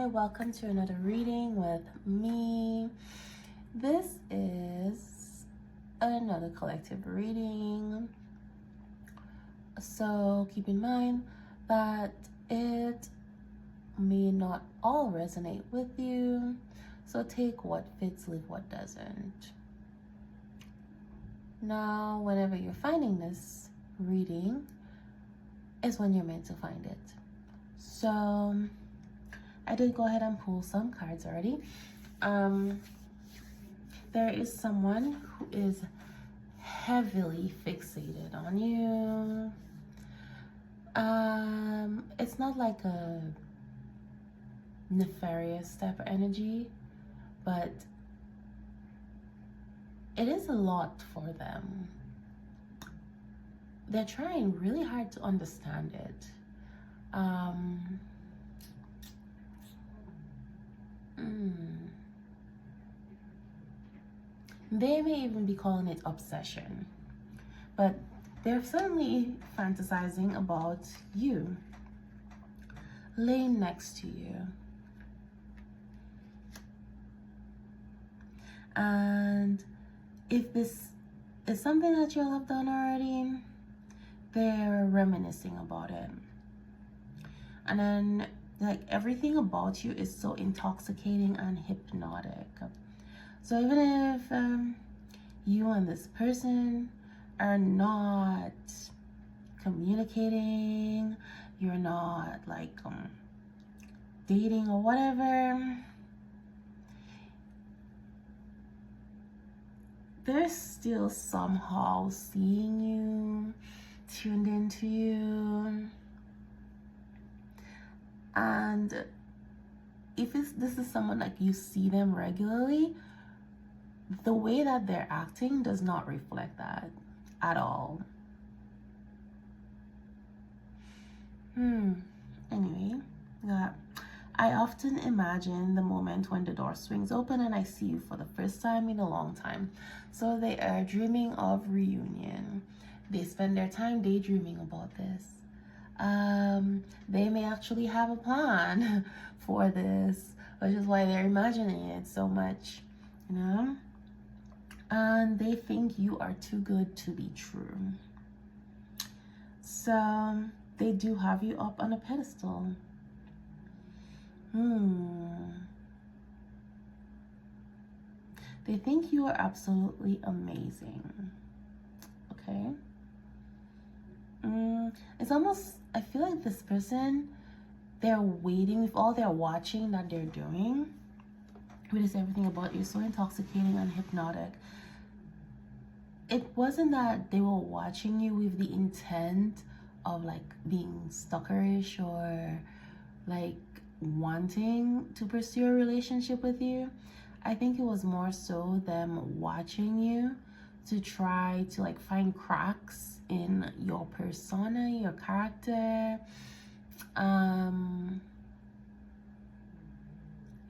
there, welcome to another reading with me. This is another collective reading, so keep in mind that it may not all resonate with you, so take what fits, leave what doesn't. Now, whenever you're finding this reading is when you're meant to find it. So I did go ahead and pull some cards already. There is someone who is heavily fixated on you. It's not like a nefarious type of energy, but it is a lot for them. They're trying really hard to understand it. They may even be calling it obsession, but they're certainly fantasizing about you, laying next to you. And if this is something that you'll have done already, they're reminiscing about it. And then, like, everything about you is so intoxicating and hypnotic. So even if you and this person are not communicating, you're not like dating or whatever, they're still somehow seeing you, tuned into you. And if this is someone like you see them regularly, the way that they're acting does not reflect that at all. Anyway, yeah. I often imagine the moment when the door swings open and I see you for the first time in a long time. So they are dreaming of reunion. They spend their time daydreaming about this. They may actually have a plan for this, which is why they're imagining it so much, you know? And they think you are too good to be true. So they do have you up on a pedestal. They think you are absolutely amazing. Okay? It's almost, I feel like this person, they're waiting with all their watching that they're doing. It is everything about you so intoxicating and hypnotic. It wasn't that they were watching you with the intent of like being stalkerish or like wanting to pursue a relationship with you. I think it was more so them watching you to try to like find cracks in your persona, your character,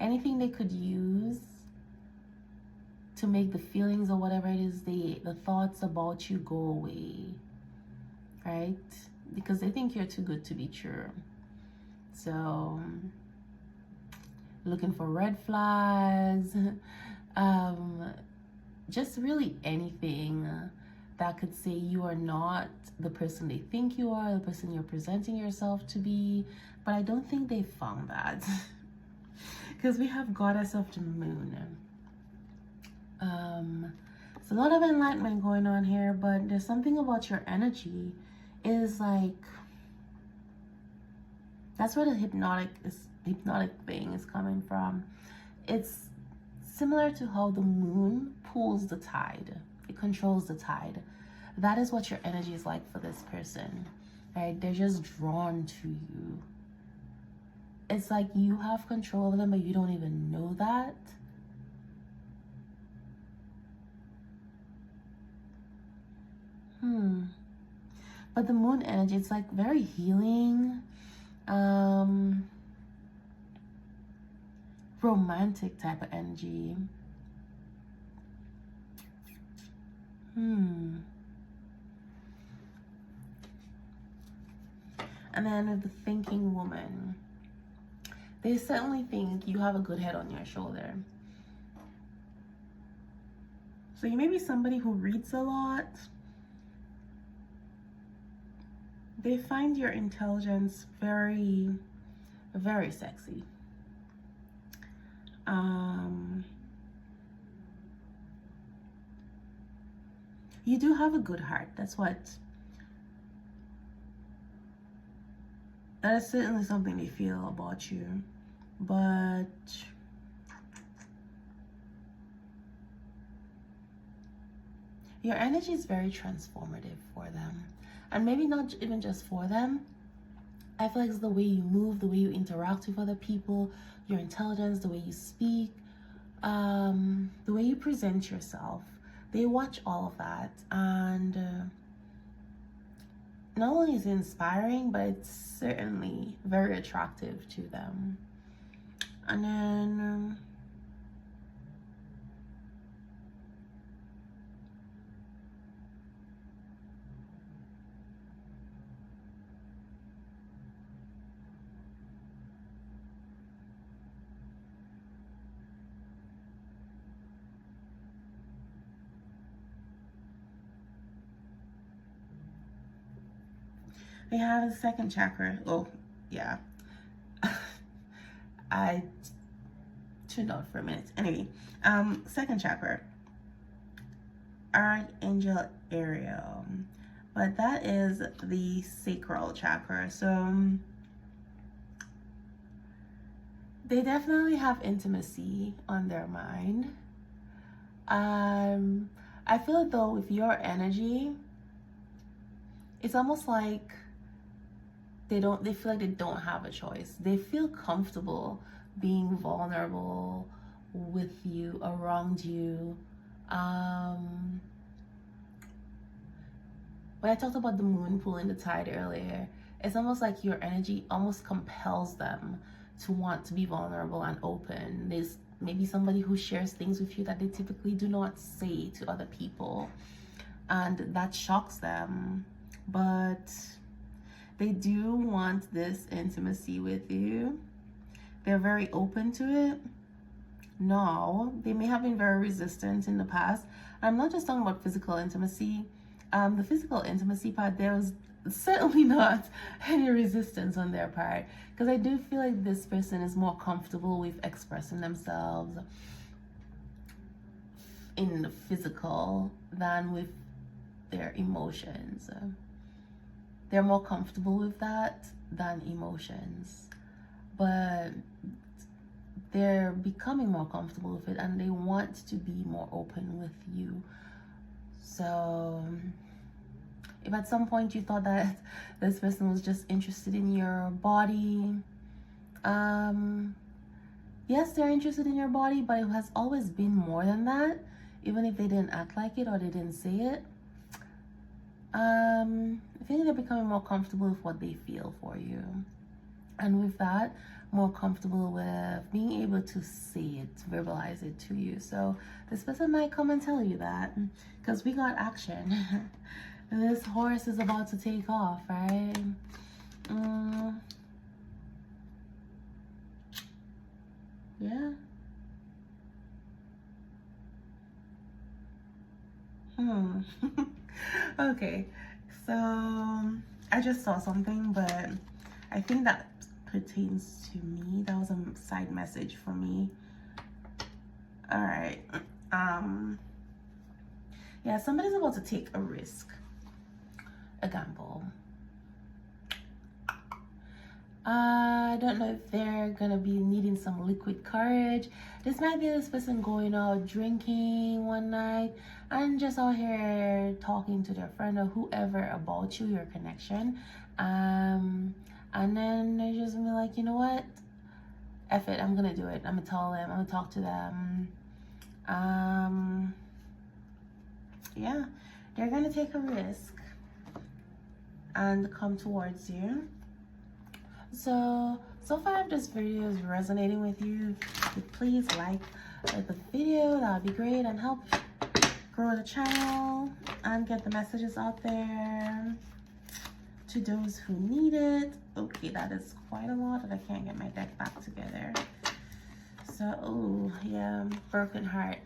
anything they could use to make the feelings or whatever it is, the thoughts about you go away, right? Because they think you're too good to be true. So looking for red flags, just really anything that could say you are not the person they think you are, the person you're presenting yourself to be. But I don't think they found that because we have Goddess of the Moon. It's a lot of enlightenment going on here, but there's something about your energy is like, that's where the hypnotic thing is coming from. It's similar to how the moon pulls the tide. It controls the tide. That is what your energy is like for this person, right? They're just drawn to you. It's like you have control over them, but you don't even know that. But the moon energy, it's like very healing, romantic type of energy. And then the thinking woman. They certainly think you have a good head on your shoulder. So you may be somebody who reads a lot. They find your intelligence very, very sexy. You do have a good heart. That is certainly something they feel about you. But your energy is very transformative for them. And maybe not even just for them. I feel like it's the way you move, the way you interact with other people, your intelligence, the way you speak, the way you present yourself. They watch all of that, and not only is it inspiring, but it's certainly very attractive to them. And then we have the second chakra. Oh, yeah. I tuned out for a minute. Anyway, second chakra, Archangel Ariel, but that is the sacral chakra. So they definitely have intimacy on their mind. I feel though with your energy, it's almost like they feel like they don't have a choice. They feel comfortable being vulnerable with you, around you. When I talked about the moon pulling the tide earlier, it's almost like your energy almost compels them to want to be vulnerable and open. There's maybe somebody who shares things with you that they typically do not say to other people, and that shocks them. But they do want this intimacy with you. They're very open to it. No, they may have been very resistant in the past. I'm not just talking about physical intimacy. The physical intimacy part, there was certainly not any resistance on their part, because I do feel like this person is more comfortable with expressing themselves in the physical than with their emotions. They're more comfortable with that than emotions, but they're becoming more comfortable with it, and they want to be more open with you. So if at some point you thought that this person was just interested in your body, yes, they're interested in your body, but it has always been more than that, even if they didn't act like it or they didn't say it. I think they're becoming more comfortable with what they feel for you, and with that, more comfortable with being able to say it, verbalize it to you. So this person might come and tell you that, because we got action. This horse is about to take off, right? Yeah. Okay, so I just saw something, but I think that pertains to me. That was a side message for me. All right. Yeah, somebody's about to take a risk, a gamble. I don't know if they're gonna be needing some liquid courage. This might be this person going out drinking one night and just out here talking to their friend or whoever about you, your connection. And then they're just gonna be like, you know what? F it, I'm gonna do it. I'm gonna tell them, I'm gonna talk to them. Yeah, they're gonna take a risk and come towards you. So far if this video is resonating with you, please like the video. That would be great and help grow the channel and get the messages out there to those who need it. Okay, that is quite a lot that I can't get my deck back together. So, oh, yeah, broken heart.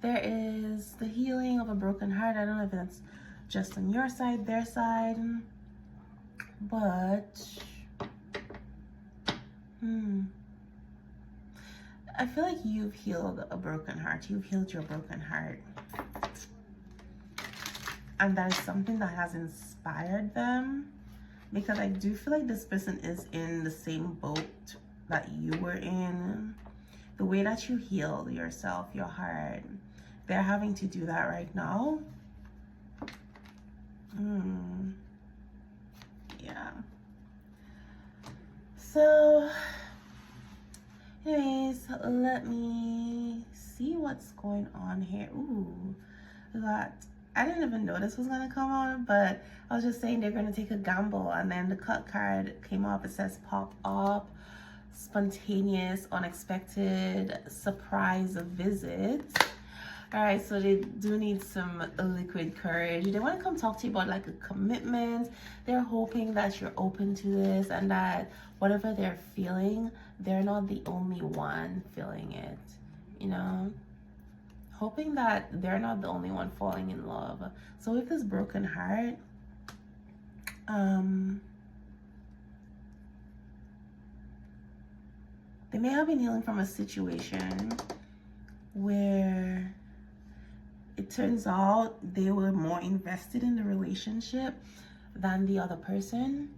There is the healing of a broken heart. I don't know if that's just on your side, their side, but I feel like you've healed a broken heart. You've healed your broken heart. And that is something that has inspired them, because I do feel like this person is in the same boat that you were in. The way that you healed yourself, your heart, they're having to do that right now. Yeah. So, anyways, let me see what's going on here. Ooh, that I didn't even know this was gonna come on, but I was just saying they're gonna take a gamble, and then the cut card came up. It says pop up, spontaneous, unexpected, surprise visit. All right, so they do need some liquid courage. They want to come talk to you about like a commitment. They're hoping that you're open to this, and that whatever they're feeling, they're not the only one feeling it, you know? Hoping that they're not the only one falling in love. So with this broken heart, they may have been healing from a situation where it turns out they were more invested in the relationship than the other person.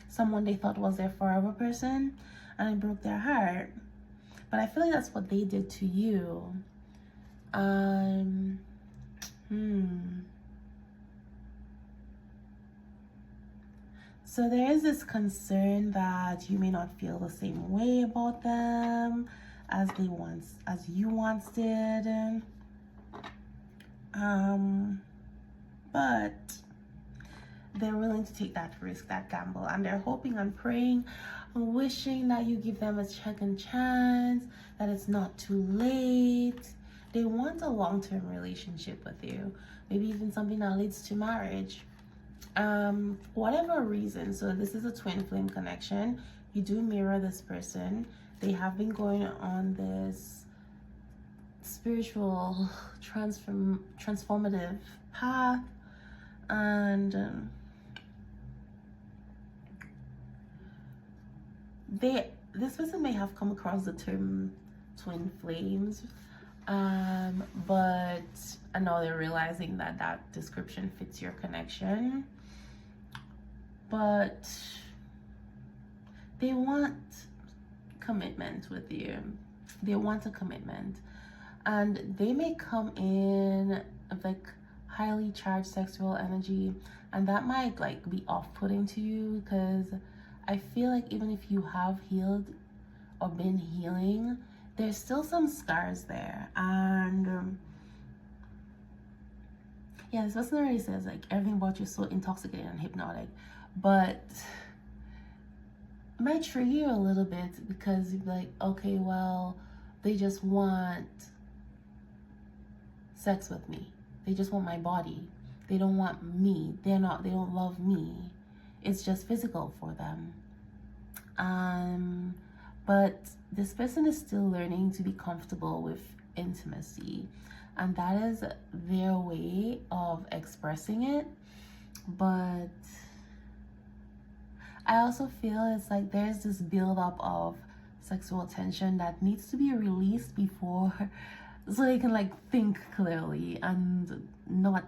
Someone they thought was their forever person, and it broke their heart. But I feel like that's what they did to you. So there is this concern that you may not feel the same way about them as you once did. But they're willing to take that risk, that gamble, and they're hoping and praying and wishing that you give them a second chance, that it's not too late. They want a long-term relationship with you, maybe even something that leads to marriage. Whatever reason. So this is a twin flame connection. You do mirror this person. They have been going on this spiritual transformative path, and this person may have come across the term twin flames, but I know they're realizing that that description fits your connection. But they want commitment with you. They want a commitment, and they may come in with like highly charged sexual energy, and that might like be off-putting to you, because I feel like even if you have healed or been healing, there's still some scars there. And yeah, this person already says like everything about you is so intoxicating and hypnotic, but it might trigger you a little bit, because you're like, okay, well, they just want sex with me. They just want my body. They don't want me. They don't love me. It's just physical for them. But this person is still learning to be comfortable with intimacy, and that is their way of expressing it. But I also feel it's like there's this buildup of sexual tension that needs to be released before, so they can like think clearly and not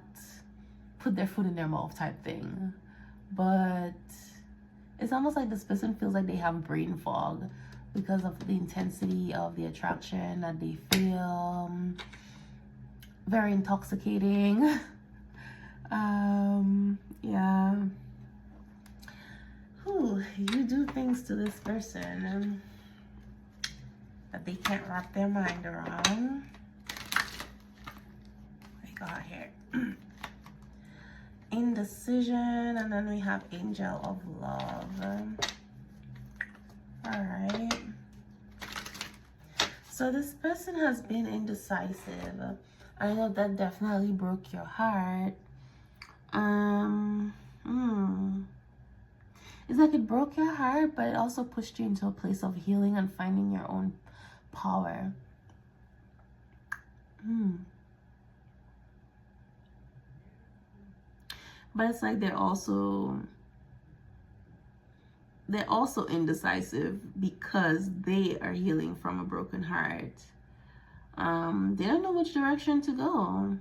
put their foot in their mouth type thing. But it's almost like this person feels like they have brain fog because of the intensity of the attraction that they feel. Very intoxicating. Yeah. You do things to this person that they can't wrap their mind around. What we got here? Indecision, and then we have Angel of Love. All right. So this person has been indecisive. I know that definitely broke your heart. It's like it broke your heart, but it also pushed you into a place of healing and finding your own power. But it's like they're also indecisive because they are healing from a broken heart. They don't know which direction to go.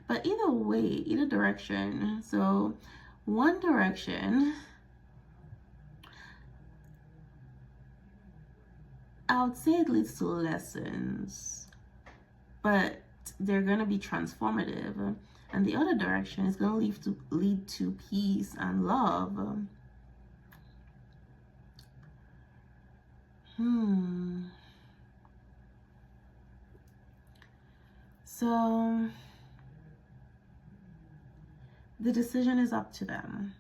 But either way, either direction. So one direction, I would say it leads to lessons, but they're going to be transformative. And the other direction is going to lead to peace and love. So the decision is up to them.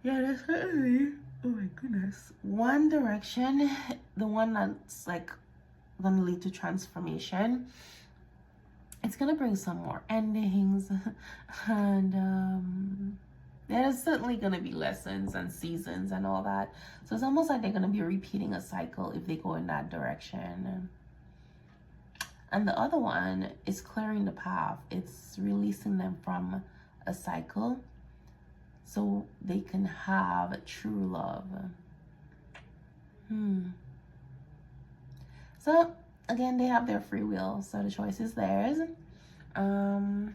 Yeah, definitely. Oh my goodness. One direction, the one that's like gonna lead to transformation, it's gonna bring some more endings and there's certainly gonna be lessons and seasons and all that. So it's almost like they're gonna be repeating a cycle if they go in that direction. And the other one is clearing the path. It's releasing them from a cycle so they can have true love. So again, they have their free will, so the choice is theirs. I'm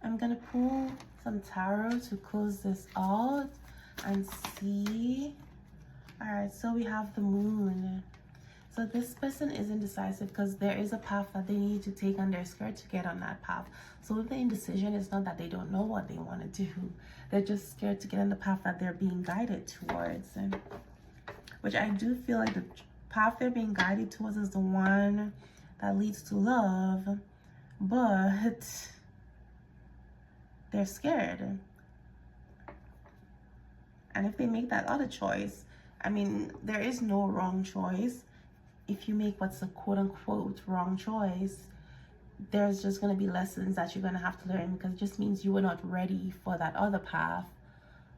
gonna pull some tarot to close this out and see. All right, so we have the moon. So this person is indecisive because there is a path that they need to take and they're scared to get on that path. So with the indecision, it's not that they don't know what they want to do. They're just scared to get on the path that they're being guided towards. Which I do feel like the path they're being guided towards is the one that leads to love. But they're scared. And if they make that other choice, I mean, there is no wrong choice. If you make what's a quote-unquote wrong choice, there's just going to be lessons that you're going to have to learn, because it just means you were not ready for that other path.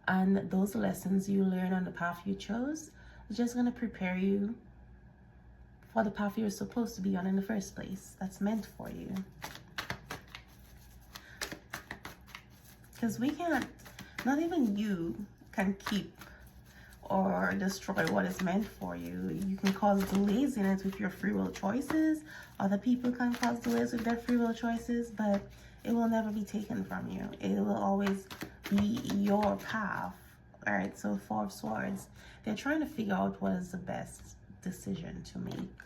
And those lessons you learn on the path you chose is just going to prepare you for the path you're supposed to be on in the first place. That's meant for you. Because we can't, not even you can keep or destroy what is meant for you. You can cause delays in it with your free will choices. Other people can cause delays with their free will choices, but it will never be taken from you. It will always be your path. All right, so Four of Swords. They're trying to figure out what is the best decision to make.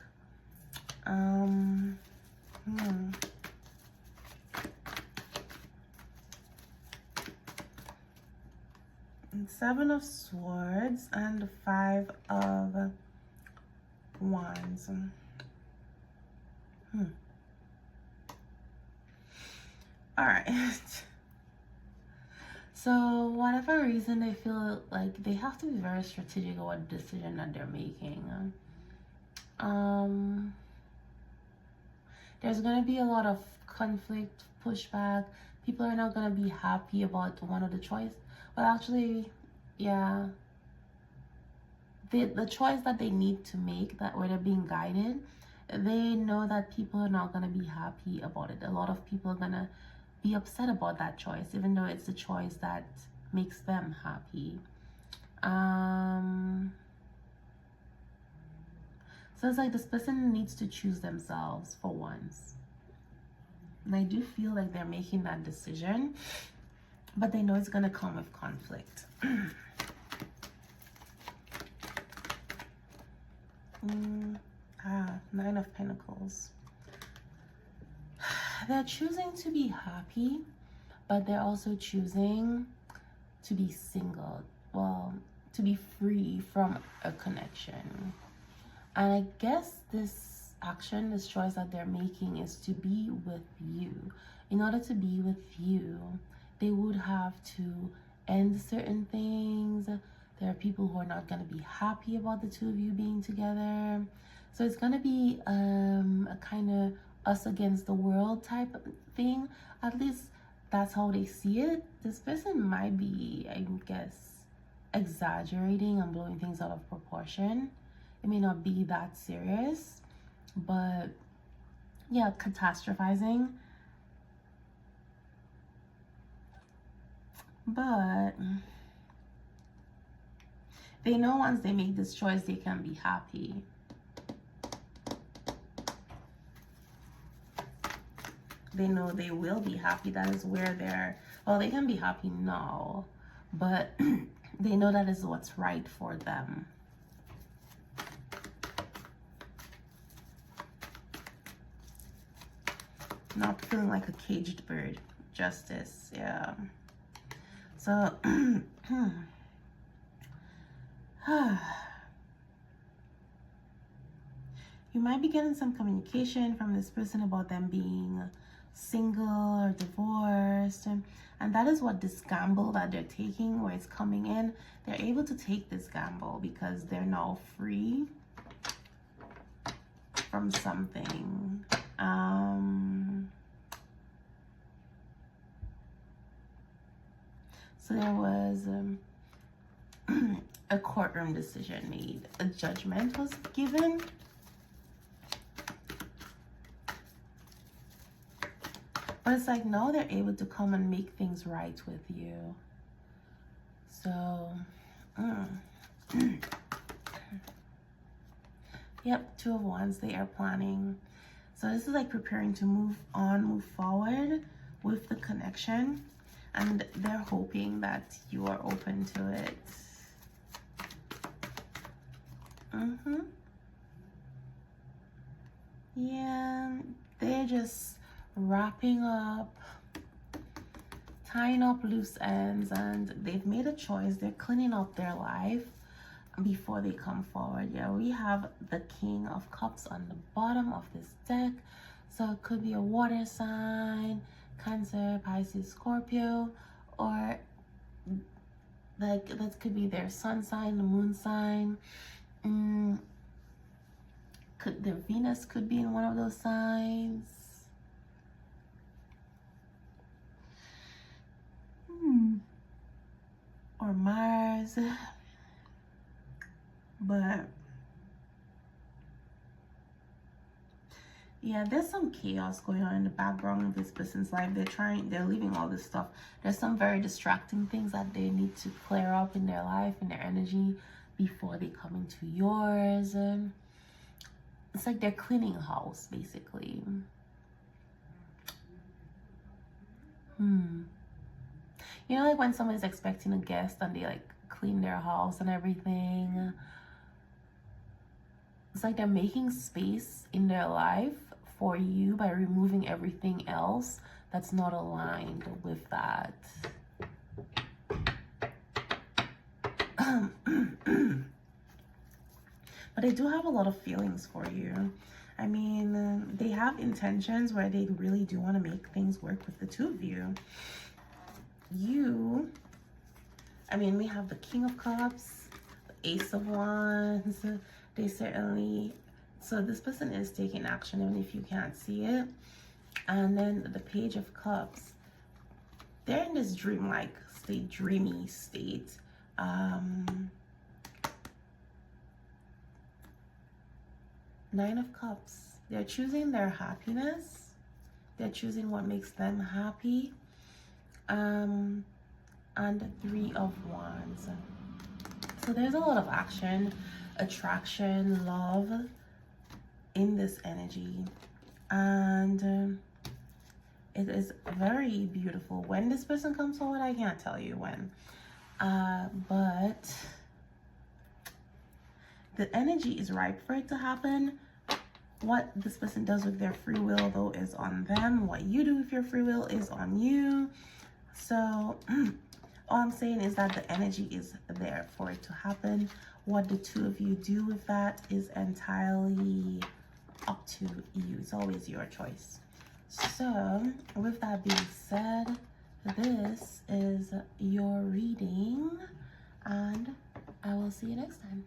Seven of Swords and Five of Wands. All right. So whatever reason they feel like they have to be very strategic about what decision that they're making. There's going to be a lot of conflict, pushback. People are not going to be happy about one of the choice. But actually, yeah, the choice that they need to make, that where they're being guided, they know that people are not going to be happy about it. A lot of people are going to be upset about that choice, even though it's a choice that makes them happy. So it's like this person needs to choose themselves for once. And I do feel like they're making that decision, but they know it's going to come with conflict. Nine of Pentacles. They're choosing to be happy, but they're also choosing to be single. Well, to be free from a connection. And I guess this action, this choice that they're making is to be with you in order to be with you, they would have to end certain things. There are people who are not going to be happy about the two of you being together. So it's going to be a kind of us against the world type of thing. At least that's how they see it. This person might be, I guess, exaggerating and blowing things out of proportion. It may not be that serious, but yeah, catastrophizing. But they know once they make this choice, they can be happy. They know they will be happy. That is where they're, well, they can be happy now, but they know that is what's right for them. Not feeling like a caged bird. Justice, yeah. So, you might be getting some communication from this person about them being single or divorced, and that is what this gamble that they're taking, where it's coming in, they're able to take this gamble because they're now free from something. So there was a courtroom decision made, a judgment was given. But it's like, no, they're able to come and make things right with you. So, yep, Two of Wands, they are planning. So this is like preparing to move on, move forward with the connection. And they're hoping that you are open to it. Yeah, they're just wrapping up, tying up loose ends, and they've made a choice. They're cleaning up their life before they come forward. Yeah, we have the King of Cups on the bottom of this deck. So it could be a water sign, Cancer, Pisces, Scorpio, or like that could be their sun sign, the moon sign. Their Venus could be in one of those signs. Or Mars. But yeah, there's some chaos going on in the background of this person's life. They're leaving all this stuff. There's some very distracting things that they need to clear up in their life, in their energy, before they come into yours. And it's like they're cleaning house, basically. You know, like when someone is expecting a guest and they like clean their house and everything. It's like they're making space in their life for you by removing everything else that's not aligned with that. But they do have a lot of feelings for you. I mean, they have intentions where they really do want to make things work with the two of you. I mean, we have the King of Cups, the Ace of Wands. They certainly, so this person is taking action even if you can't see it. And then the Page of Cups, they're in this dreamlike state, dreamy state. Nine of Cups, they're choosing their happiness. They're choosing what makes them happy. And Three of Wands. So there's a lot of action, attraction, love in this energy, and it is very beautiful. When this person comes forward, I can't tell you when, but the energy is ripe for it to happen. What this person does with their free will, though, is on them. What you do with your free will is on you. So all I'm saying is that the energy is there for it to happen. What the two of you do with that is entirely up to you. It's always your choice. So, with that being said, this is your reading, and I will see you next time.